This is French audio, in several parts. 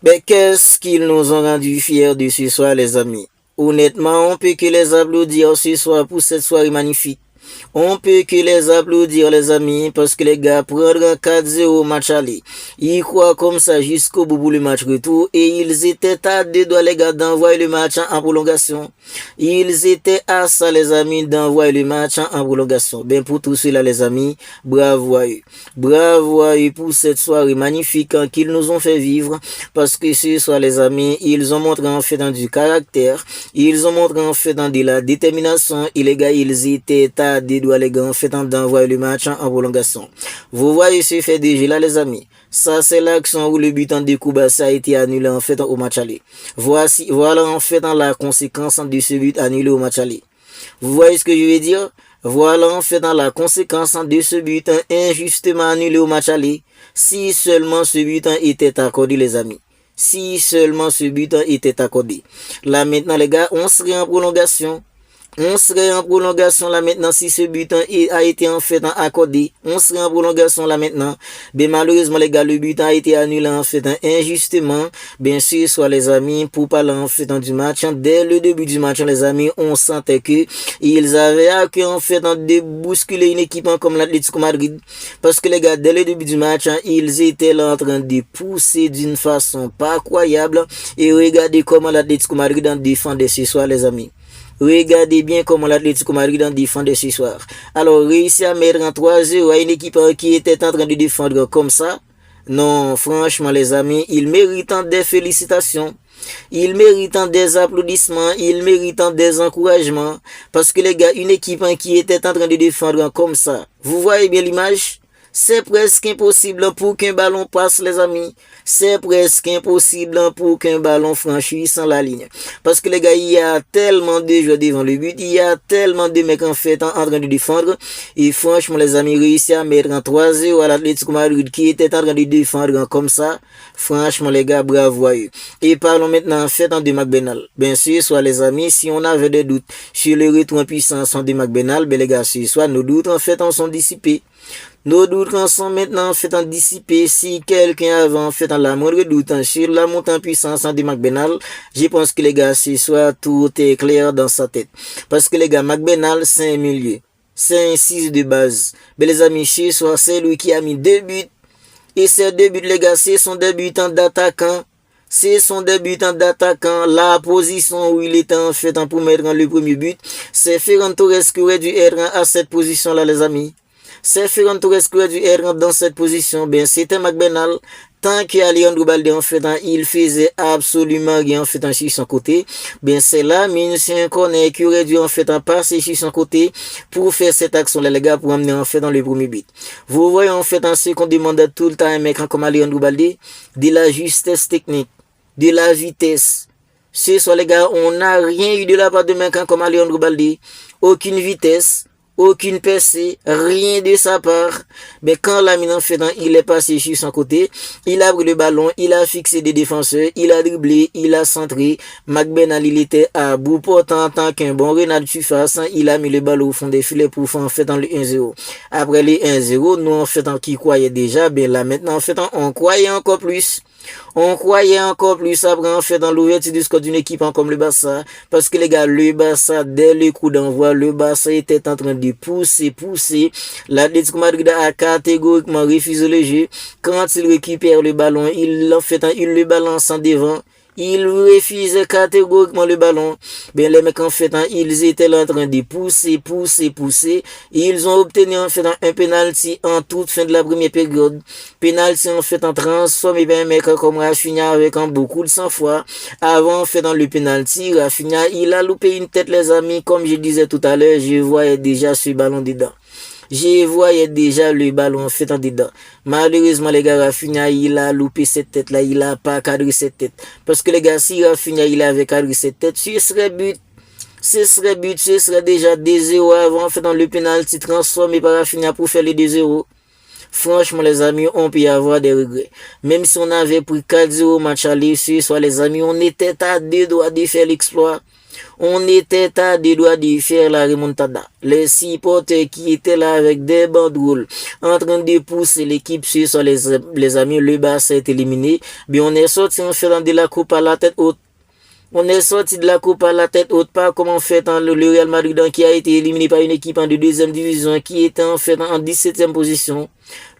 Mais qu'est-ce qu'ils nous ont rendu fiers de ce soir, les amis? Honnêtement, on peut que les applaudir ce soir pour cette soirée magnifique. On peut que les applaudir, les amis, parce que les gars prendront 4-0 au match aller. Ils croient comme ça jusqu'au bout pour le match retour et ils étaient à deux doigts, les gars, d'envoyer le match en prolongation. Ils étaient à ça, les amis, d'envoyer le match en prolongation. Ben, pour tout cela, les amis, bravo à eux. Bravo à eux pour cette soirée magnifique qu'ils nous ont fait vivre, parce que ce soir, les amis, ils ont montré en fait dans du caractère, ils ont montré en fait dans de la détermination, et les gars, ils étaient à des doigts, les gars, en fait d'envoyer le match en prolongation. Vous voyez ce fait de jeu là, les amis. Ça, c'est l'action où le but en Koubassa a été annulé en fait au match aller. Voilà en fait la conséquence de ce but annulé au match aller. Vous voyez ce que je veux dire? Voilà en fait la conséquence de ce but injustement annulé au match aller. Si seulement ce but était accordé, les amis. Si seulement ce but était accordé. Là maintenant, les gars, on serait en prolongation. On serait en prolongation là maintenant si ce but a été en fait accordé. On serait en prolongation là maintenant. Mais malheureusement les gars, le but a été annulé en fait injustement. Bien sûr, soit les amis, pour parler en fait du match, dès le début du match, les amis, on sentait que ils avaient à cœur en fait de bousculer une équipe comme l'Atlético Madrid. Parce que les gars, dès le début du match, ils étaient là en train de pousser d'une façon pas croyable. Et regardez comment l'Atlético Madrid défendait ce soir, les amis. Regardez bien comment l'Atlético Madrid défendait ce soir. Alors, réussir à mettre en 3-0 à une équipe qui était en train de défendre comme ça. Non, franchement, les amis, ils méritent des félicitations. Ils méritent des applaudissements. Ils méritent des encouragements. Parce que les gars, une équipe qui était en train de défendre comme ça. Vous voyez bien l'image? C'est presque impossible pour qu'un ballon passe, les amis. C'est presque impossible pour qu'un ballon franchisse la ligne. Parce que les gars, il y a tellement de joueurs devant le but, il y a tellement de mecs en fait en train de défendre. Et franchement, les amis, réussi à mettre en 3-0 à l'Atlético Madrid qui était en train de défendre comme ça. Franchement, les gars, bravo à eux. Et parlons maintenant en fait de McBenal. Bien sûr, soit les amis, si on avait des doutes sur le retour en puissance de McBenal, ben les gars, soit nos doutes en fait en sont dissipés. Nos doutes sont maintenant en fait en dissipés. Si quelqu'un avait en fait la moindre doute sur la montée en puissance de McBenal, je pense que les gars, ce soir, tout est clair dans sa tête. Parce que les gars, McBenal, c'est un milieu. C'est un 6 de base. Mais les amis, ce soir, c'est lui qui a mis 2 buts. Et ces 2 buts, les gars, c'est son débutant d'attaquant. C'est son débutant d'attaquant. La position où il était en fait pour mettre le premier but, c'est Ferran Torres qui aurait dû être à cette position-là, les amis. C'est Ferran Torres qui aurait dû être dans cette position. Ben, c'était McBenal. Tant qu'Alejandro Balde en fait, il faisait absolument rien en fait sur son côté. Ben, c'est là, Monsieur Cornet qui aurait dû en fait passer sur son côté pour faire cette action-là, les gars, pour amener en fait dans le premier but. Vous voyez en fait, en ce qu'on demande tout le temps à un mec comme Alejandro Balde, de la justesse technique, de la vitesse. Ce soir, les gars, on n'a rien eu de la part de mec comme Alejandro Balde. Aucune vitesse. Aucune percée, rien de sa part. Mais quand Lamine en fait, il est passé sur son côté, il a pris le ballon, il a fixé des défenseurs, il a dribblé, il a centré. McBenal, il était à bout portant en tant qu'un bon Renard Surface, il a mis le ballon au fond des filets pour faire en fait dans le 1-0. Après les 1-0, nous en fait qui croyait déjà, ben là maintenant en fait on croyait encore plus. On croyait encore plus après en fait dans l'ouverture du score d'une équipe comme le Barça. Parce que les gars, le Barça, dès le coup d'envoi, le Barça était en train de pousser. L'Atlético Madrid a catégoriquement refusé le jeu. Quand il récupère le ballon, il le balance en devant. Il refusait catégoriquement le ballon. Ben, les mecs, en fait, ils étaient là en train de pousser. Ils ont obtenu, en fait, un penalty en toute fin de la première période. Penalty, en fait, en transformé ben, un mec comme Rafinha avec beaucoup de sang-froid. Avant, en fait, dans le penalty, Rafinha, il a loupé une tête, les amis. Comme je disais tout à l'heure, je voyais déjà ce ballon dedans. Je voyais déjà le ballon en fait en dedans. Malheureusement, les gars, Rafinha, il a loupé cette tête-là. Il a pas cadré cette tête. Parce que les gars, si Rafinha, il avait cadré cette tête, ce serait déjà 2-0 avant, en fait, dans le penalty transformé par Rafinha pour faire les 2-0. Franchement, les amis, on peut y avoir des regrets. Même si on avait pris 4-0 match aller, soit les amis, on était à 2 doigts de faire l'exploit. On était à deux doigts de faire la remontada. Les supporters qui étaient là avec des banderoles en train de pousser l'équipe sur les amis, le Barça est éliminé. Mais on est sorti en faisant de la coupe à la tête haute. On est sorti de la coupe à la tête haute, pas comme en fait le Real Madrid qui a été éliminé par une équipe en de deuxième division qui était en fait en 17e position.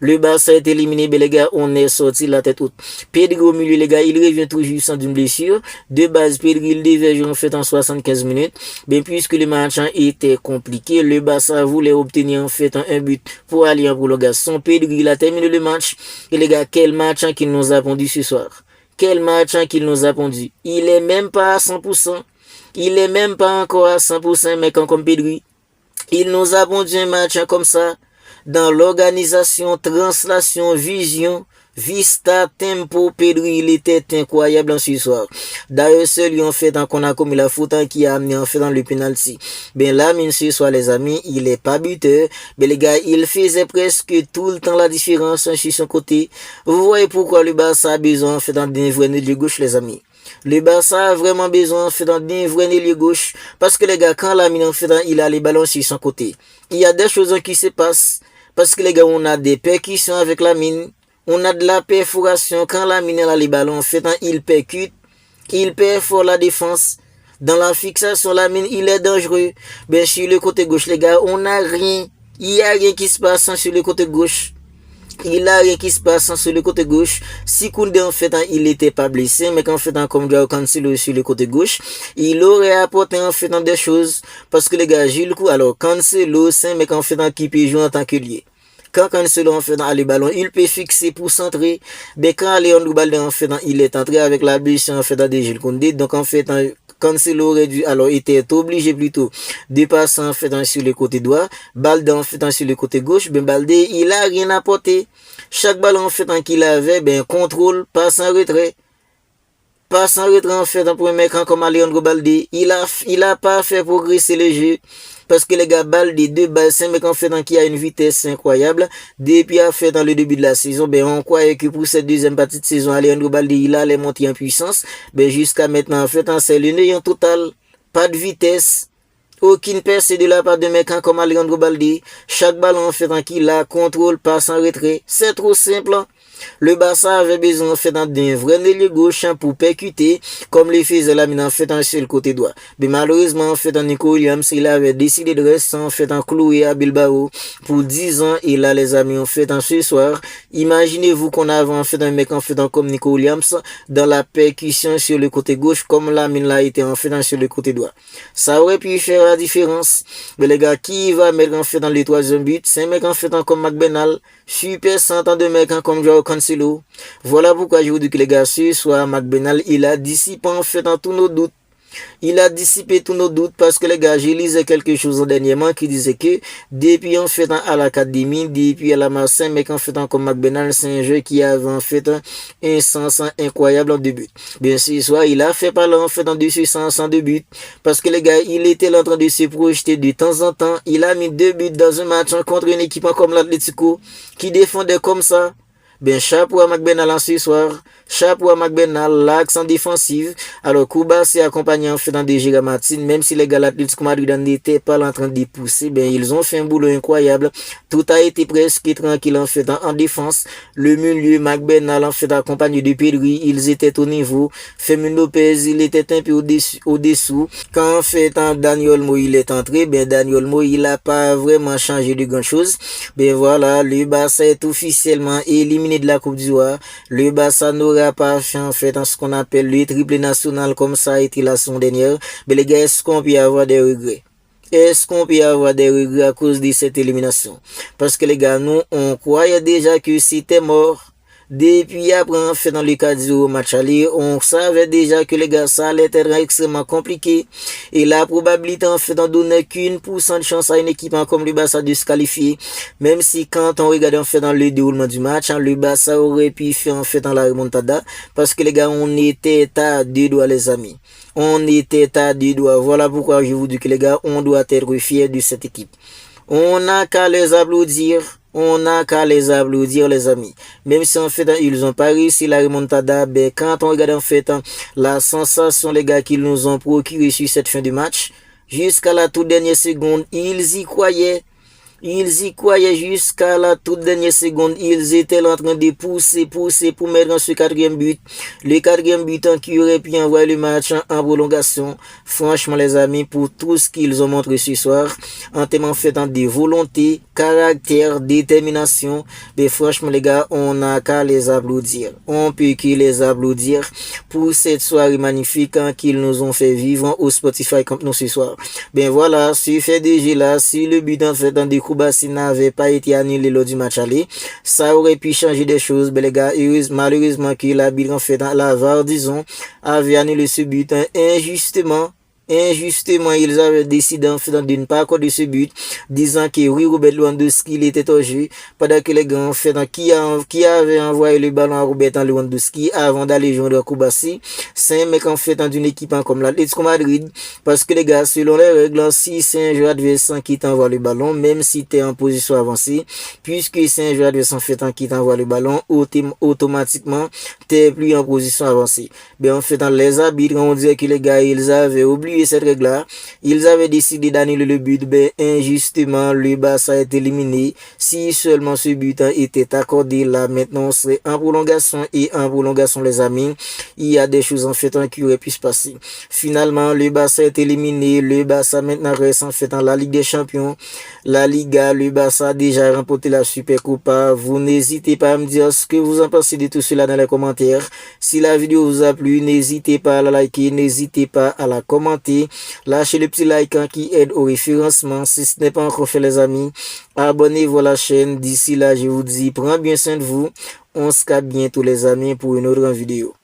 Le Barça a été éliminé, mais les gars, on est sorti de la tête haute. Pedri au milieu, les gars, il revient tout juste sans une blessure. De base, Pedri, il devait jouer en fait en 75 minutes. Mais puisque le match était compliqué, le Barça voulait obtenir en fait un but pour aller en prolongation. Pedri, il a terminé le match. Et les gars, quel match qu'il nous a pondu ce soir. Quel match qu'il nous a pondu. Il est même pas à 100%. Il est même pas encore à 100%, mais comme Pedri. Il nous a pondu un match comme ça. Dans l'organisation, translation, vision, vista, tempo, Pedri, il était incroyable en ce soir. D'ailleurs, celui en fait qu'on a commis la faute qui a amené en fait dans le penalty. Ben là, ce soir les amis, il est pas buteur. Ben les gars, il faisait presque tout le temps la différence sur son côté. Vous voyez pourquoi le Barça a besoin en fait d'un vrai milieu gauche les amis. Le Barça a vraiment besoin en fait d'un vrai milieu gauche parce que les gars, quand la mine en fait il a les ballons sur son côté, il y a des choses qui se passent. Parce que les gars, on a des percussions avec la mine. On a de la perforation. Quand la mine a les ballons, en fait, il percute. Il perfore la défense. Dans la fixation, la mine, il est dangereux. Ben, sur le côté gauche, les gars, on n'a rien. Il n'y a rien qui se passe sur le côté gauche. Il a rien qui se passe sur le côté gauche. Si Koundé en fait il n'était pas blessé, mais qu'en fait comme Joao Cancelo sur le côté gauche, il aurait apporté en fait des choses parce que les gars Gilles coup alors Cancelo c'est un mec en fait qui peut jouer en tant que lié. Quand Cancelo en fait a le ballon, il peut fixer pour centrer. Mais quand Léon Balde en fait il est entré avec la blessure en fait de Gilles Koundé, donc en fait Cancelo aurait dû, alors était obligé plutôt de passer en fait sur le côté droit, Balde en fait sur le côté gauche, ben Balde il a rien apporté. Chaque ballon en fait qu'il avait, ben contrôle, passe en retrait. Passe en retrait en fait pour un mec comme Alejandro Balde, il a pas fait progresser le jeu. Parce que les gars, Balde, deux balles, c'est un mec en fait qui a une vitesse incroyable. Depuis en fait dans le début de la saison, ben on croyait que pour cette deuxième partie de saison, Alejandro Balde, il allait monter en puissance. Ben jusqu'à maintenant en fait, c'est le néant total. Pas de vitesse. Aucune percée de la part de mec comme Alejandro Balde. Chaque ballon en fait qu'il a contrôle, passe en retrait. C'est trop simple. Le Barça avait besoin en fait d'un vrai milieu gauche pour percuter comme les faisait la mine en fait sur le côté droit. Mais malheureusement en fait Nico Williams il avait décidé de rester en fait en cloué à Bilbao pour 10 ans et là les amis en fait en ce soir, imaginez-vous qu'on avait en fait un mec en fait comme Nico Williams dans la percussion sur le côté gauche comme la mine l'a été en fait sur le côté droit. Ça aurait pu faire la différence. Mais les gars, qui va mettre en fait dans le troisième but, c'est un mec en fait comme McBenal, super sentant de mec comme Joao Cancelo. Voilà pourquoi je vous dis que les gars, ce soir, McBenal, il a dissipé en fait tous nos doutes. Il a dissipé tous nos doutes parce que les gars, j'ai lisé quelque chose dernièrement qui disait que depuis en fait à l'académie, depuis à la Marseille, mais qu'en fait comme McBenal, c'est un jeu qui avait en fait un sens incroyable en début. Bien sûr, soit il a fait parler en fait en dessus sens en début parce que les gars, il était en train de se projeter de temps en temps. Il a mis 2 buts dans un match contre une équipe comme l'Atlético qui défendait comme ça. Ben, chapeau à McBenal en ce soir. Chapeau à McBenal, l'accent défensif. Alors, Kuba s'est accompagné en fait dans des Martin, même si les gars l'Atlético Madrid n'étaient pas en train de pousser, ben, ils ont fait un boulot incroyable. Tout a été presque tranquille en fait en défense. Le milieu, McBenal en fait accompagné de Pedri, ils étaient au niveau. Fermin Lopez, il était un peu au-dessous. Quand en fait Dani Olmo il est entré, ben, Dani Olmo il a pas vraiment changé de grand chose. Ben voilà, le Barça est officiellement éliminé de la Coupe d'Ivoire. Le Barça n'aura pas fait en fait ce qu'on appelle le triplé national comme ça a été la saison dernière. Mais les gars, est-ce qu'on peut avoir des regrets? Est-ce qu'on peut avoir des regrets à cause de cette élimination? Parce que les gars, nous, on croyait déjà que c'était mort. Depuis après, en fait, dans le cas du match aller, on savait déjà que les gars, ça allait être extrêmement compliqué. Et la probabilité, en fait, d'en donner qu'une % de chance à une équipe comme le Barça de se qualifier. Même si quand on regarde, en fait, dans le déroulement du match, le Barça aurait pu faire, en fait, dans la remontada. Parce que les gars, on était à 2 doigts, les amis. On était à 2 doigts. Voilà pourquoi je vous dis que les gars, on doit être fiers de cette équipe. On n'a qu'à les applaudir. on n'a qu'à les applaudir, les amis. Même si en fait, ils ont pas réussi la remontada, ben, quand on regarde en fait, la sensation, les gars, qu'ils nous ont procuré sur cette fin du match, jusqu'à la toute dernière seconde, ils y croyaient. Ils y croyaient jusqu'à la toute dernière seconde. Ils étaient en train de pousser pour mettre en ce quatrième but. Le quatrième but qui aurait pu envoyer le match en prolongation. Franchement, les amis, pour tout ce qu'ils ont montré ce soir, en termes fait de volonté, caractère, détermination, mais franchement, les gars, on n'a qu'à les applaudir. On peut que les applaudir pour cette soirée magnifique qu'ils nous ont fait vivre au Spotify comme nous ce soir. Ben voilà, si fait déjà là, si le but en fait de Koubassi n'avait pas été annulé lors du match aller, ça aurait pu changer des choses. Mais les gars, malheureusement que l'arbitre en fait la VAR, disons, avait annulé ce but injustement. Injustement, ils avaient décidé en fait de ne pas accorder ce but, disant que oui, Robert Lewandowski il était au jeu, pendant que les gars en fait qui avait envoyé le ballon à Robert Lewandowski avant d'aller jouer de Koubassi, c'est un mec en fait d'une équipe comme l'Atlético Madrid, parce que les gars, selon les règles, si c'est un joueur adversaire qui t'envoie le ballon, même si tu es en position avancée, puisque c'est un joueur adversaire en fait qui t'envoie le ballon, automatiquement, t'es plus en position avancée. Ben en fait, les arbitres, on dirait que les gars, ils avaient oublié cette règle-là. Ils avaient décidé d'annuler le but, ben injustement, le Barça est éliminé. Si seulement ce but était accordé là, maintenant on serait en prolongation, et en prolongation, les amis, il y a des choses en fait qui auraient pu se passer. Finalement, le Barça est éliminé. Le Barça maintenant reste en fait dans la Ligue des Champions, la Liga. Le Barça a déjà remporté la Supercopa. Vous n'hésitez pas à me dire ce que vous en pensez de tout cela dans les commentaires. Si la vidéo vous a plu, n'hésitez pas à la liker, n'hésitez pas à la commenter. Lâchez le petit like qui aide au référencement. Si ce n'est pas encore fait, les amis, abonnez-vous à la chaîne. D'ici là, je vous dis, prenez bien soin de vous. On se capte bientôt, les amis, pour une autre vidéo.